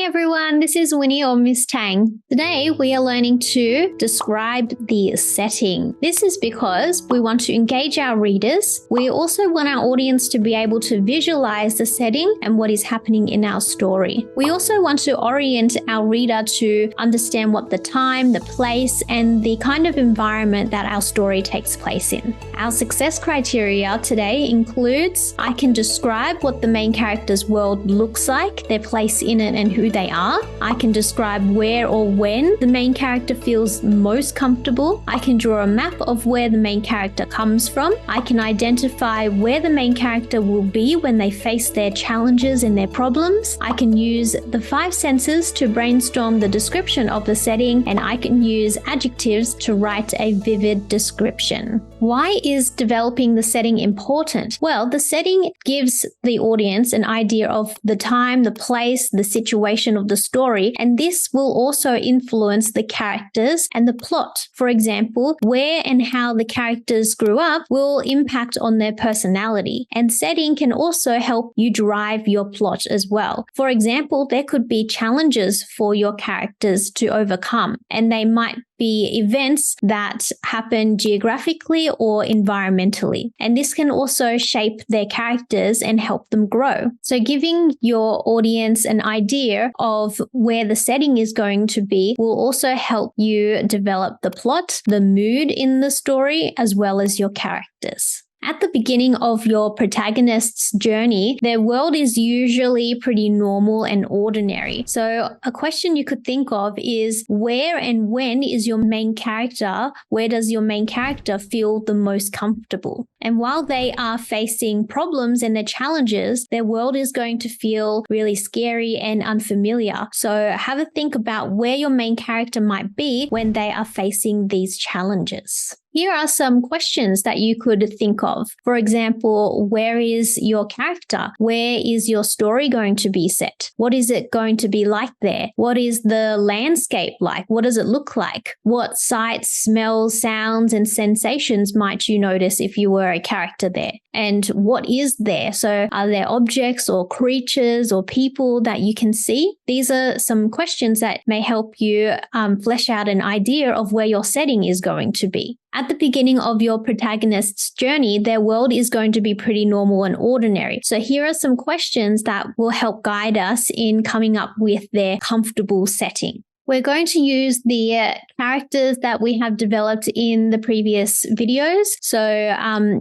everyone, this is Winnie or Miss Tang. Today we are learning to describe the setting. This is because we want to engage our readers. We also want our audience to be able to visualize the setting and what is happening in our story. We also want to orient our reader to understand what the time, the place, and the kind of environment that our story takes place in. Our success criteria today includes I can describe what the main character's world looks like, their place in it, and who they are. I can describe where or when the main character feels most comfortable. I can draw a map of where the main character comes from. I can identify where the main character will be when they face their challenges and their problems. I can use the 5 senses to brainstorm the description of the setting, and I can use adjectives to write a vivid description. Why is developing the setting important? Well, the setting gives the audience an idea of the time, the place, the situation of the story, and this will also influence the characters and the plot. For example, where and how the characters grew up will impact on their personality, and setting can also help you drive your plot as well. For example, there could be challenges for your characters to overcome, and they might be events that happen geographically or environmentally. And this can also shape their characters and help them grow. So giving your audience an idea of where the setting is going to be will also help you develop the plot, the mood in the story, as well as your characters. At the beginning of your protagonist's journey, their world is usually pretty normal and ordinary. So a question you could think of is, where and when is your main character? Where does your main character feel the most comfortable? And while they are facing problems and their challenges, their world is going to feel really scary and unfamiliar. So have a think about where your main character might be when they are facing these challenges. Here are some questions that you could think of. For example, where is your character? Where is your story going to be set? What is it going to be like there? What is the landscape like? What does it look like? What sights, smells, sounds, and sensations might you notice if you were a character there? And what is there? So are there objects or creatures or people that you can see? These are some questions that may help you flesh out an idea of where your setting is going to be. At the beginning of your protagonist's journey, their world is going to be pretty normal and ordinary. So here are some questions that will help guide us in coming up with their comfortable setting. We're going to use the characters that we have developed in the previous videos. So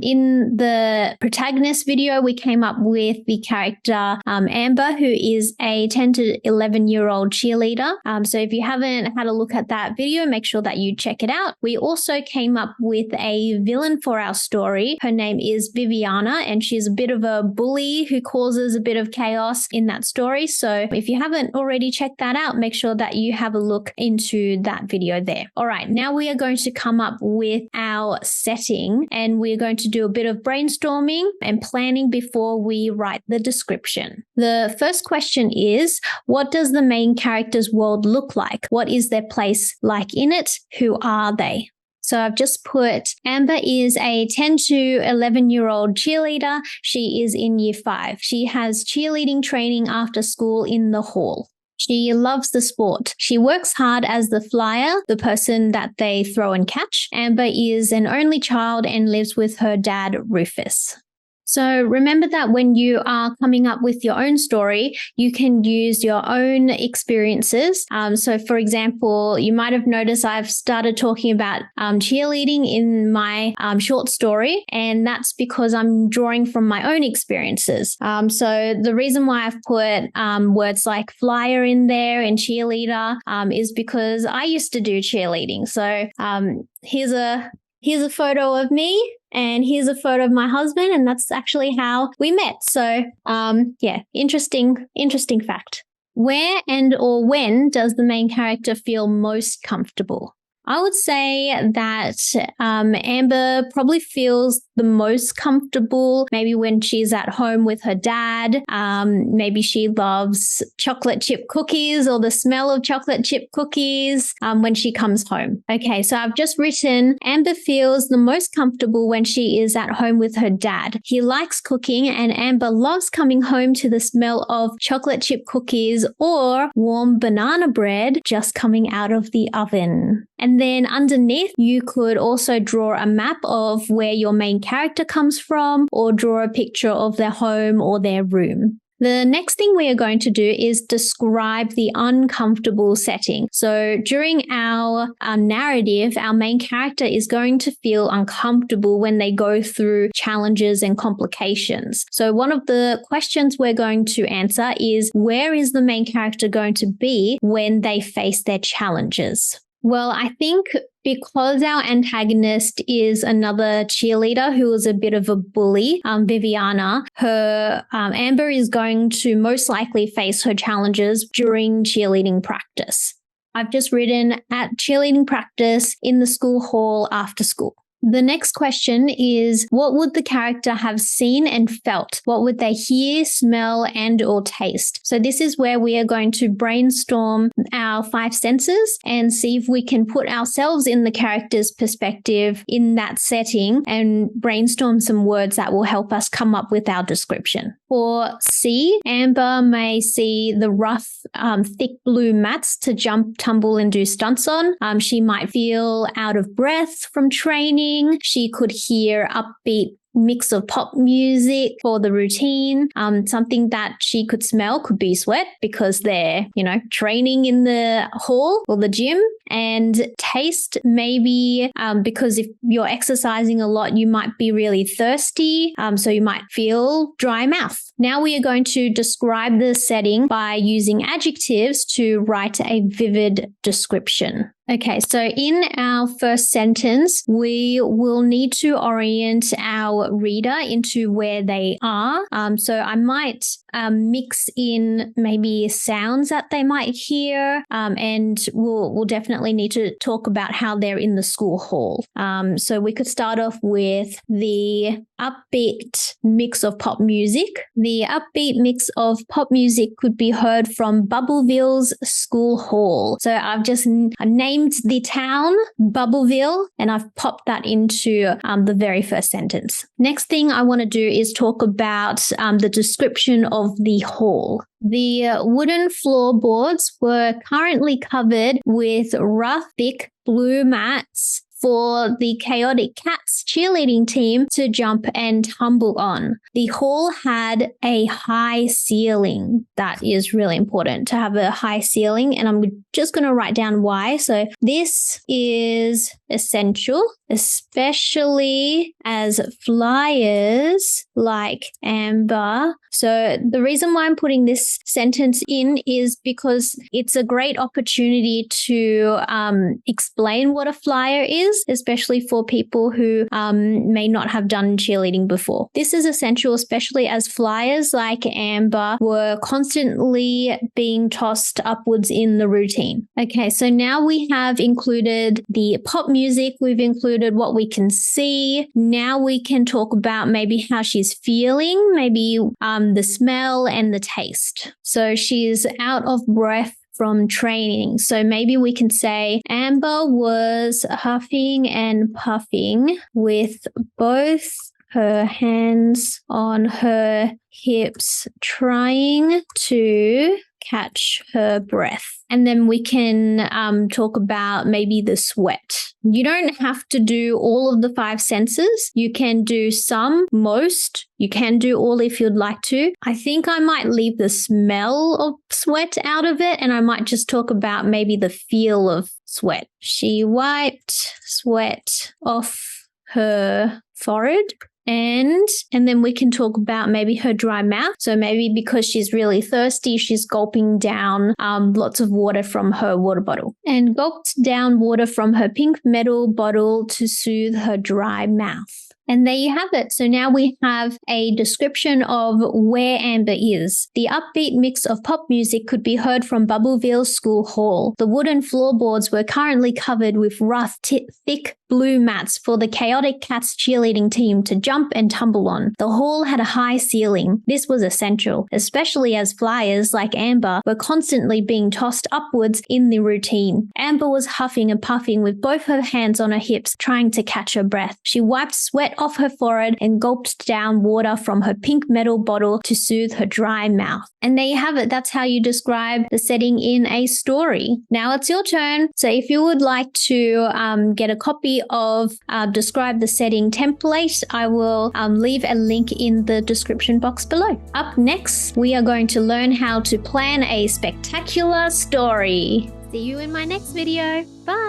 in the protagonist video, we came up with the character Amber, who is a 10 to 11-year-old cheerleader. So if you haven't had a look at that video, make sure that you check it out. We also came up with a villain for our story. Her name is Viviana, and she's a bit of a bully who causes a bit of chaos in that story. So if you haven't already checked that out, make sure that you have a look into that video there. All right, now we are going to come up with our setting, and we're going to do a bit of brainstorming and planning before we write the description. The first question is, what does the main character's world look like? What is their place like in it? Who are they? So I've just put Amber is a 10 to 11-year-old cheerleader. She is in year 5. She has cheerleading training after school in the hall. She loves the sport. She works hard as the flyer, the person that they throw and catch. Amber is an only child and lives with her dad, Rufus. So remember that when you are coming up with your own story, you can use your own experiences. So for example, you might have noticed I've started talking about cheerleading in my short story, and that's because I'm drawing from my own experiences. So the reason why I've put words like flyer in there and cheerleader is because I used to do cheerleading. So here's a photo of me. And here's a photo of my husband, and that's actually how we met. So, interesting fact. Where and or when does the main character feel most comfortable? I would say that Amber probably feels the most comfortable, maybe when she's at home with her dad. Maybe she loves chocolate chip cookies or the smell of chocolate chip cookies when she comes home. Okay, so I've just written Amber feels the most comfortable when she is at home with her dad. He likes cooking and Amber loves coming home to the smell of chocolate chip cookies or warm banana bread just coming out of the oven. And then underneath, you could also draw a map of where your main character comes from or draw a picture of their home or their room. The next thing we are going to do is describe the uncomfortable setting. So during our narrative, our main character is going to feel uncomfortable when they go through challenges and complications. So one of the questions we're going to answer is, where is the main character going to be when they face their challenges? Well, I think because our antagonist is another cheerleader who is a bit of a bully, Viviana, Amber is going to most likely face her challenges during cheerleading practice. I've just written at cheerleading practice in the school hall after school. The next question is, what would the character have seen and felt? What would they hear, smell, and or taste? So this is where we are going to brainstorm our 5 senses and see if we can put ourselves in the character's perspective in that setting and brainstorm some words that will help us come up with our description. For C, Amber may see the rough, thick blue mats to jump, tumble, and do stunts on. She might feel out of breath from training. She could hear upbeat mix of pop music for the routine. Something that she could smell could be sweat because they're, training in the hall or the gym. And taste, maybe because if you're exercising a lot, you might be really thirsty. So you might feel dry mouth. Now we are going to describe the setting by using adjectives to write a vivid description. Okay, so in our first sentence, we will need to orient our reader into where they are. So I might mix in maybe sounds that they might hear, and we'll definitely need to talk about how they're in the school hall. So we could start off with the upbeat mix of pop music. The upbeat mix of pop music could be heard from Bubbleville's school hall. So I've just named the town Bubbleville, and I've popped that into the very first sentence. Next thing I want to do is talk about the description of the hall. The wooden floorboards were currently covered with rough, thick blue mats for the Chaotic Cats cheerleading team to jump and tumble on. The hall had a high ceiling. That is really important to have a high ceiling, and I'm just going to write down why. So this is essential, especially as flyers like Amber. So the reason why I'm putting this sentence in is because it's a great opportunity to explain what a flyer is, especially for people who may not have done cheerleading before. This is essential, especially as flyers like Amber were constantly being tossed upwards in the routine. Okay, so now we have included the pop music, we've included what we can see. Now we can talk about maybe how she's feeling, maybe the smell and the taste. So she's out of breath from training. So maybe we can say Amber was huffing and puffing with both her hands on her hips, trying to catch her breath. And then we can talk about maybe the sweat. You don't have to do all of the 5 senses. You can do some, most. You can do all if you'd like to. I think I might leave the smell of sweat out of it, and I might just talk about maybe the feel of sweat. She wiped sweat off her forehead. And then we can talk about maybe her dry mouth. So maybe because she's really thirsty, she's gulping down lots of water from her water bottle, and gulped down water from her pink metal bottle to soothe her dry mouth. And there you have it. So now we have a description of where Amber is. The upbeat mix of pop music could be heard from Bubbleville's school hall. The wooden floorboards were currently covered with rough, thick blue mats for the Chaotic Cats cheerleading team to jump and tumble on. The hall had a high ceiling. This was essential, especially as flyers like Amber were constantly being tossed upwards in the routine. Amber was huffing and puffing with both her hands on her hips, trying to catch her breath. She wiped sweat off her forehead and gulped down water from her pink metal bottle to soothe her dry mouth. And there you have it. That's how you describe the setting in a story. Now it's your turn. So if you would like to get a copy of Describe the Setting template, I will leave a link in the description box below. Up next, we are going to learn how to plan a spectacular story. See you in my next video. Bye!